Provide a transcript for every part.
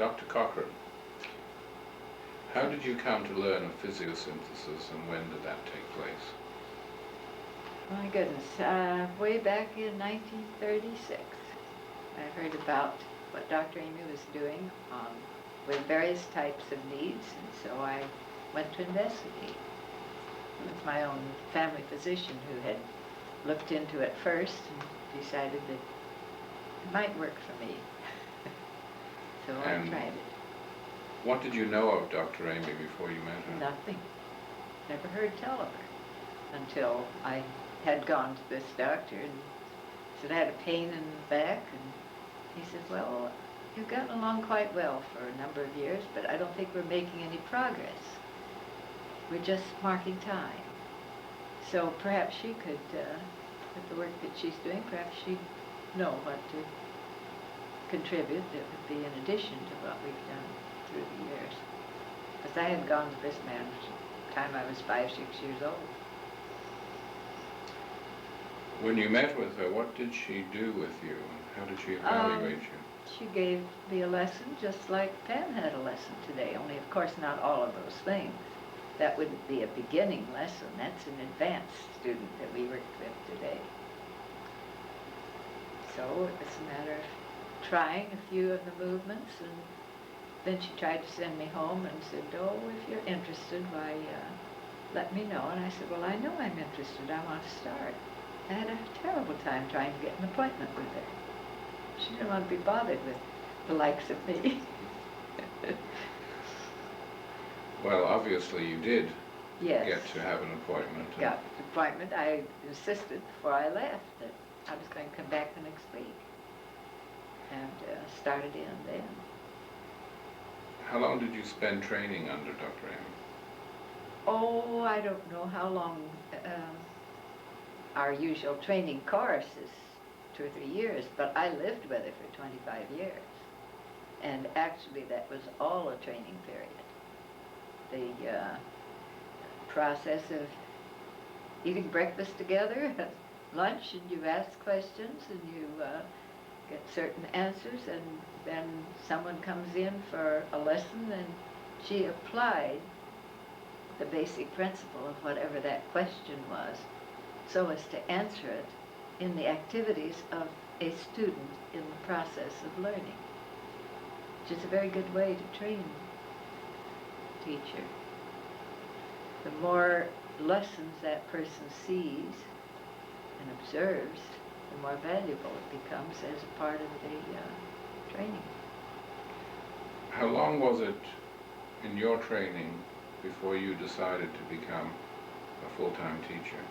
Dr. Coughran, how did you come to learn of physiosynthesis and when did that take place? My goodness, way back in 1936, I heard about what Dr. Amy was doing with various types of needs, and so I went to investigate. It was my own family physician who had looked into it first and decided that it might work for me. So I tried it. What did you know of Dr. Amy before you met her? Nothing. Never heard tell of her until I had gone to this doctor and said I had a pain in the back, and he said, well, you've gotten along quite well for a number of years, but I don't think we're making any progress. We're just marking time. So perhaps she could, with the work that she's doing, perhaps she'd know what to contribute that would be in addition to what we've done through the years. Because I had gone to this man from the time I was 5, 6 years old. When you met with her, what did she do with you and how did she evaluate you? She gave me a lesson just like Pam had a lesson today, only of course not all of those things. That wouldn't be a beginning lesson, that's an advanced student that we worked with today. So it was a matter of trying a few of the movements, and then she tried to send me home and said, oh, if you're interested, why, let me know. And I said, well, I know I'm interested, I want to start. I had a terrible time trying to get an appointment with her. She didn't want to be bothered with the likes of me. Well, obviously you did Yes. get to have an appointment. Got an appointment. I insisted before I left that I was going to come back the next week, and started in then. How long did you spend training under Dr. Amy? Oh, I don't know how long. Our usual training course is 2 or 3 years, but I lived with her for 25 years. And actually that was all a training period. The process of eating breakfast together at lunch, and you ask questions and you get certain answers, and then someone comes in for a lesson and she applied the basic principle of whatever that question was so as to answer it in the activities of a student in the process of learning, which is a very good way to train a teacher. The more lessons that person sees and observes, the more valuable it becomes as a part of the training. How long was it in your training before you decided to become a full-time teacher?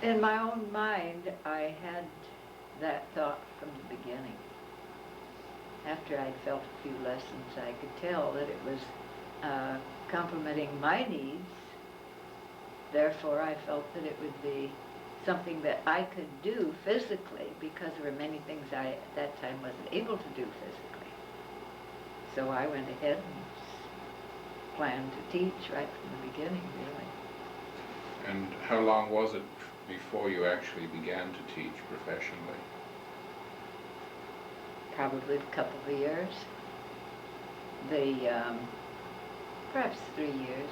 In my own mind, I had that thought from the beginning. After I'd felt a few lessons, I could tell that it was complementing my needs. Therefore, I felt that it would be something that I could do physically, because there were many things I, at that time, wasn't able to do physically. So I went ahead and planned to teach right from the beginning, really. And how long was it before you actually began to teach professionally? Probably a couple of years. Perhaps 3 years.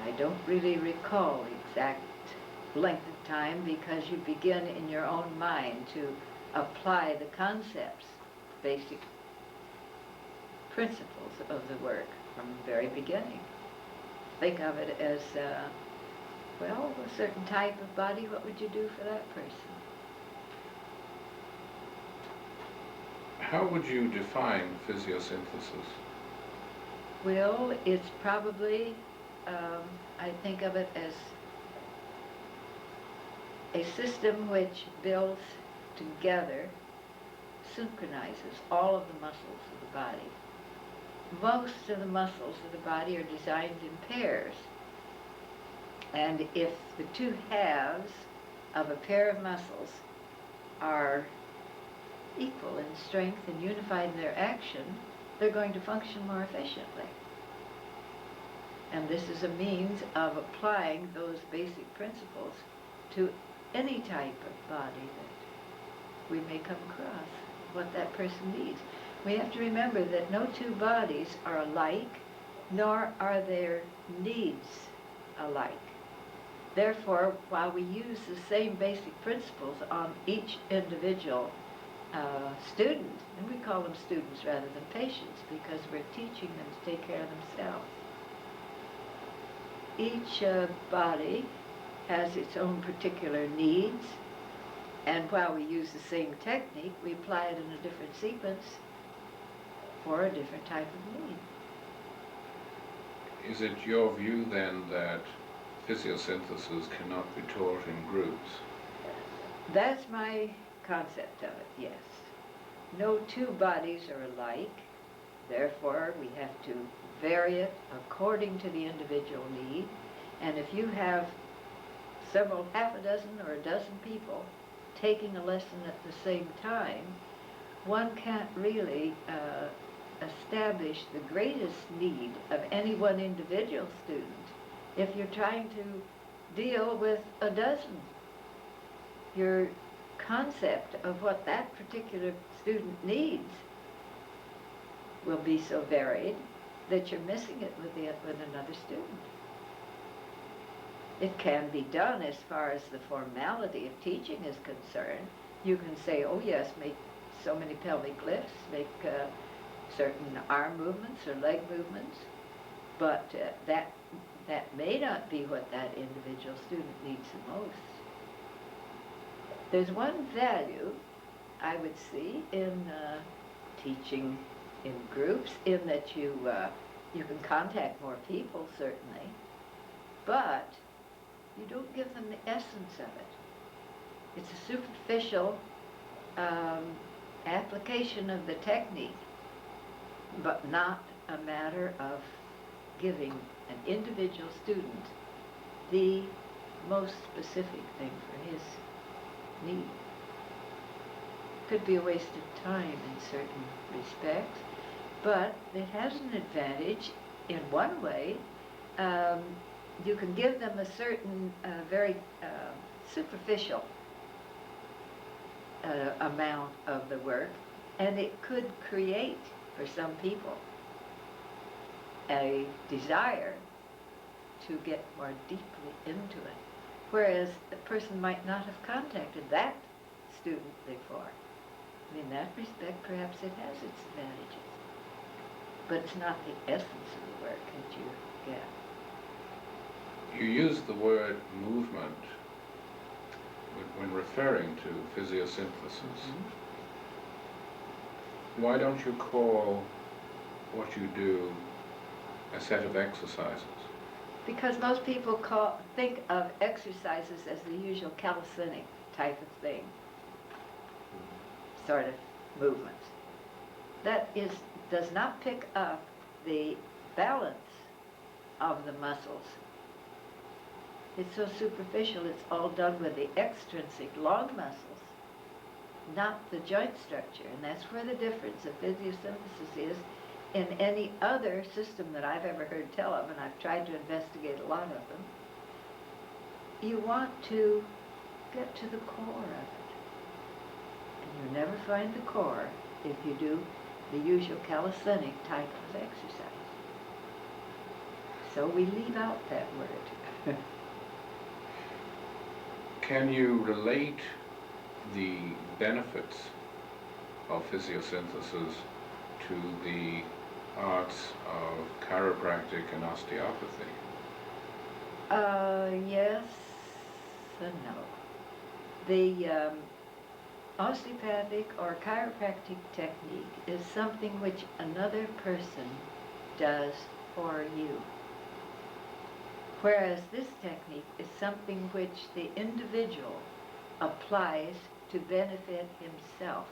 I don't really recall the exact length of time, because you begin in your own mind to apply the concepts, basic principles of the work from the very beginning. Think of it as, well, a certain type of body, what would you do for that person? How would you define physiosynthesis? Well, it's probably, I think of it as a system which builds together, synchronizes all of the muscles of the body. Most of the muscles of the body are designed in pairs. And if the two halves of a pair of muscles are equal in strength and unified in their action, they're going to function more efficiently. And this is a means of applying those basic principles to any type of body that we may come across. what that person needs. We have to remember that no two bodies are alike, nor are their needs alike. Therefore, while we use the same basic principles on each individual student, and we call them students rather than patients because we're teaching them to take care of themselves. Each body has its own particular needs, and while we use the same technique, we apply it in a different sequence for a different type of need. Is it your view then that physiosynthesis cannot be taught in groups? That's my concept of it, yes. No two bodies are alike, therefore we have to vary it according to the individual need, and if you have several, half a dozen or a dozen people taking a lesson at the same time, one can't really establish the greatest need of any one individual student if you're trying to deal with a dozen. Your concept of what that particular student needs will be so varied that you're missing it with another student. It can be done as far as the formality of teaching is concerned. You can say, oh yes, make so many pelvic lifts, make certain arm movements or leg movements, but that may not be what that individual student needs the most. There's one value I would see in teaching in groups, in that you can contact more people, certainly, but you don't give them the essence of it. It's a superficial application of the technique, but not a matter of giving an individual student the most specific thing for his need. Could be a waste of time in certain respects, but it has an advantage in one way. You can give them a certain very superficial amount of the work, and it could create for some people a desire to get more deeply into it, whereas the person might not have contacted that student before. In that respect, perhaps it has its advantages, but it's not the essence of the work that you get. You use the word movement when referring to physiosynthesis. Mm-hmm. Why don't you call what you do a set of exercises? Because most people think of exercises as the usual calisthenic type of thing, sort of movements. That does not pick up the balance of the muscles. It's so superficial, it's all done with the extrinsic long muscles, not the joint structure. And that's where the difference of physiosynthesis is in any other system that I've ever heard tell of, and I've tried to investigate a lot of them. You want to get to the core of it. And you'll never find the core if you do the usual calisthenic type of exercise. So we leave out that word. Can you relate the benefits of physiosynthesis to the arts of chiropractic and osteopathy? Yes and no. The osteopathic or chiropractic technique is something which another person does for you, whereas this technique is something which the individual applies to benefit himself.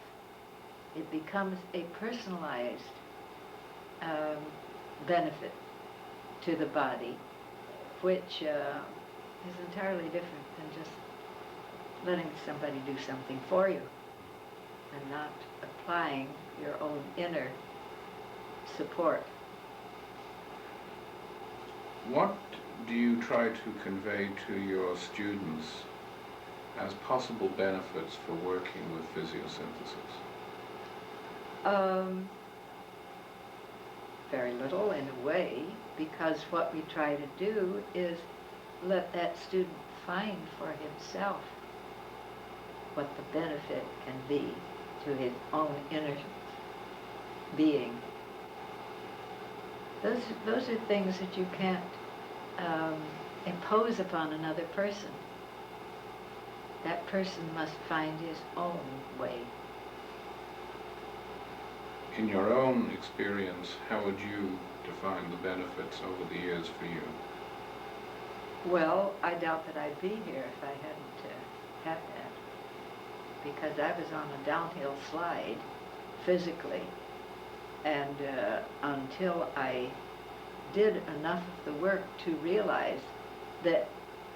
It becomes a personalized benefit to the body, which is entirely different than just letting somebody do something for you and not applying your own inner support. What do you try to convey to your students as possible benefits for working with physiosynthesis? Um, very little in a way, because what we try to do is let that student find for himself what the benefit can be to his own inner being. Those are things that you can't impose upon another person. That person must find his own way. In your own experience, how would you define the benefits over the years for you? Well, I doubt that I'd be here if I hadn't had that, because I was on a downhill slide physically, and until I did enough of the work to realize that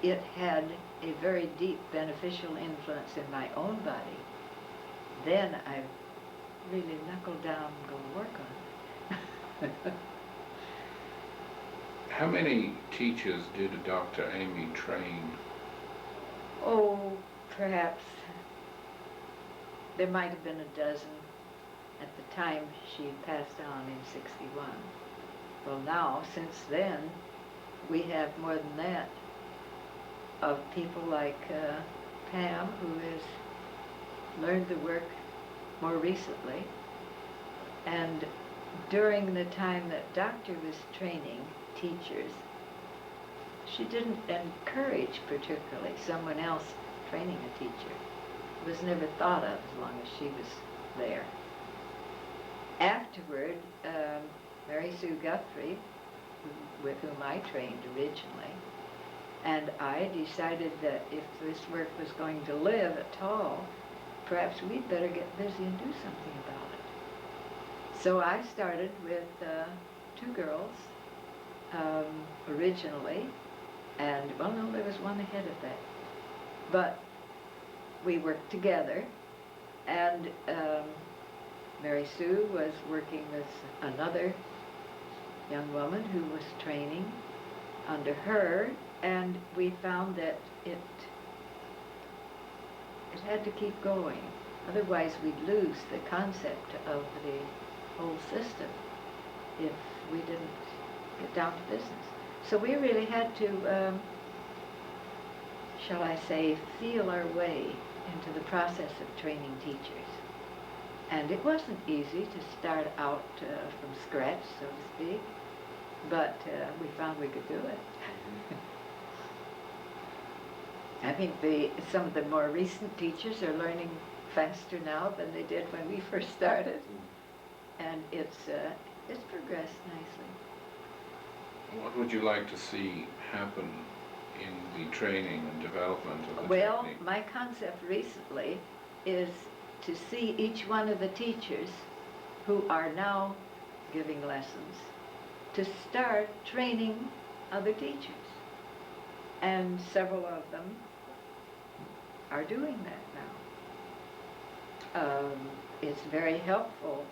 it had a very deep beneficial influence in my own body, then I really knuckled down and go work on it. How many teachers did Dr. Amy train? Oh, perhaps there might have been a dozen at the time she passed on in '61. Well, now, since then, we have more than that, of people like Pam, who has learned the work more recently. And during the time that Doctor was training teachers, she didn't encourage particularly someone else training a teacher. It was never thought of as long as she was there. Afterward, Mary Sue Guthrie, with whom I trained originally, and I decided that if this work was going to live at all, perhaps we'd better get busy and do something about it. So I started with 2 girls originally, and well, no, there was one ahead of that. But we worked together, and Mary Sue was working with another young woman who was training under her, and we found that it had to keep going. Otherwise, we'd lose the concept of the whole system if we didn't get down to business. So we really had to, shall I say, feel our way into the process of training teachers. And it wasn't easy to start out from scratch, so to speak, but we found we could do it. I think some of the more recent teachers are learning faster now than they did when we first started, and it's progressed nicely. What would you like to see happen in the training and development of the Well, technique? my concept recently is to see each one of the teachers who are now giving lessons to start training other teachers. And several of them are doing that now. It's very helpful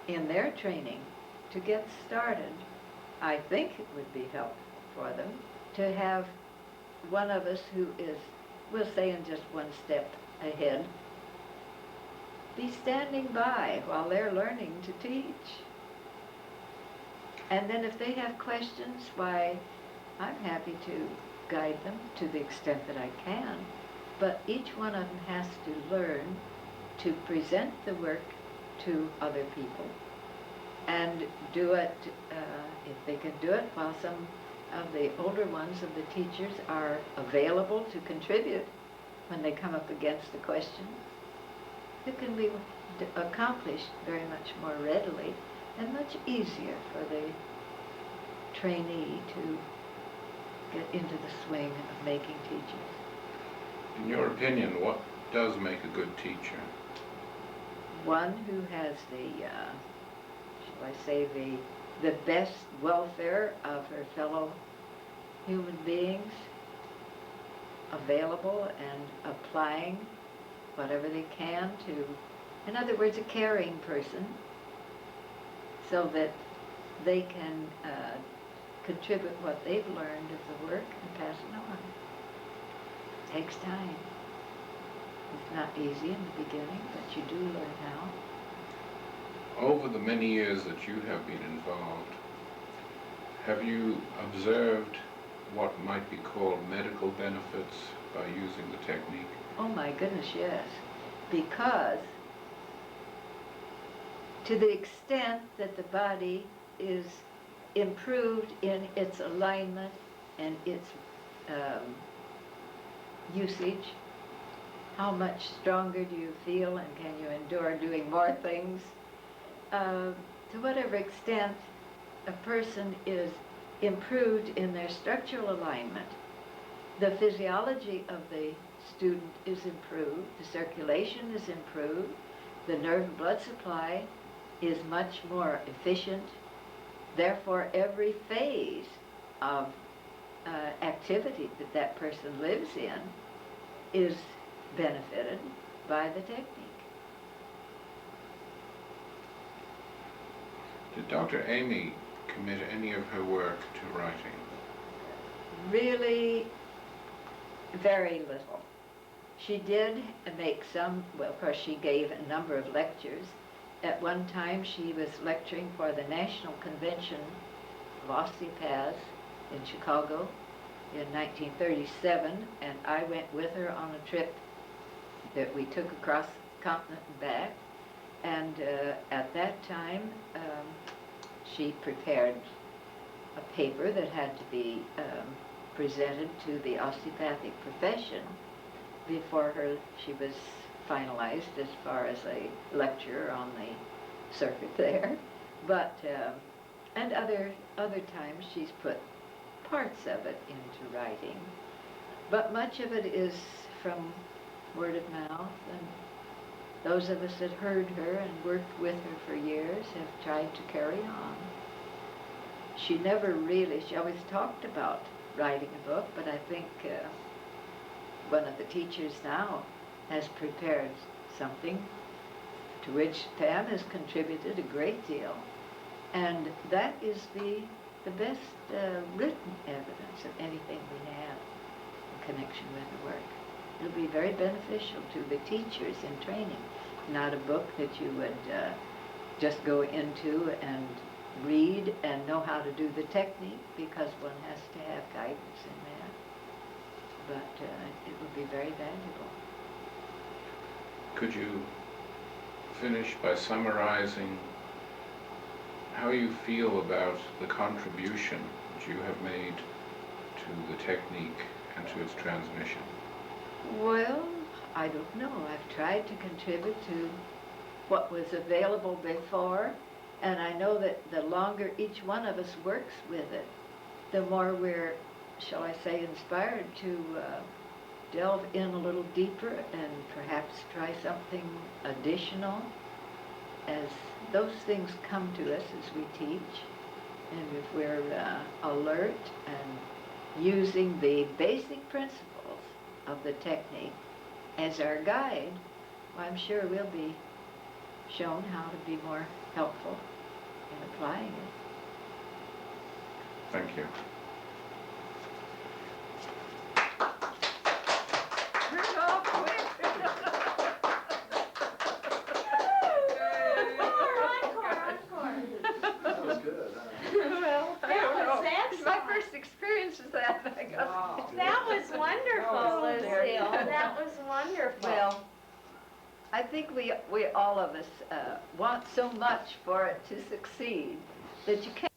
in their training to get started. I think it would be helpful for them to have one of us who is, we'll say, in just one step ahead, be standing by while they're learning to teach. And then if they have questions, why, I'm happy to guide them to the extent that I can. But each one of them has to learn to present the work to other people and do it, if they can do it, while some of the older ones of the teachers are available to contribute when they come up against a question. It can be accomplished very much more readily and much easier for the trainee to get into the swing of making teachers. In your opinion, what does make a good teacher? One who has the, shall I say, the best welfare of her fellow human beings available and applying whatever they can to, in other words, a caring person, so that they can contribute what they've learned of the work and pass it on. It takes time. It's not easy in the beginning, but you do learn how. over the many years that you have been involved, have you observed what might be called medical benefits by using the technique? Oh my goodness, yes. Because to the extent that the body is improved in its alignment and its usage, how much stronger do you feel and can you endure doing more things? To whatever extent a person is improved in their structural alignment, the physiology of the student is improved, the circulation is improved, the nerve and blood supply is much more efficient. Therefore, every phase of activity that that person lives in is benefited by the technique. Did Dr. Amy commit any of her work to writing? Really very little. She did make some, well, of course she gave a number of lectures. At one time she was lecturing for the National Convention of Osteopaths in Chicago in 1937, and I went with her on a trip that we took across the continent and back. And at that time she prepared a paper that had to be presented to the osteopathic profession before she was finalized as far as a lecturer on the circuit there. But and other times she's put parts of it into writing, but much of it is from word of mouth, and those of us that heard her and worked with her for years have tried to carry on. She always talked about writing a book, but I think one of the teachers now has prepared something to which Pam has contributed a great deal, and that is the best written evidence of anything we have in connection with the work. It'll be very beneficial to the teachers in training, not a book that you would just go into and read and know how to do the technique, because one has to have guidance in that. But it would be very valuable. Could you finish by summarizing how you feel about the contribution that you have made to the technique and to its transmission? Well, I don't know. I've tried to contribute to what was available before, and I know that the longer each one of us works with it, the more we're, shall I say, inspired to delve in a little deeper and perhaps try something additional as those things come to us as we teach. And if we're alert and using the basic principles of the technique as our guide, well, I'm sure we'll be shown how to be more helpful in applying it. Thank you. That was wonderful, Lucille. That was wonderful. Well, I think we all of us want so much for it to succeed that you can't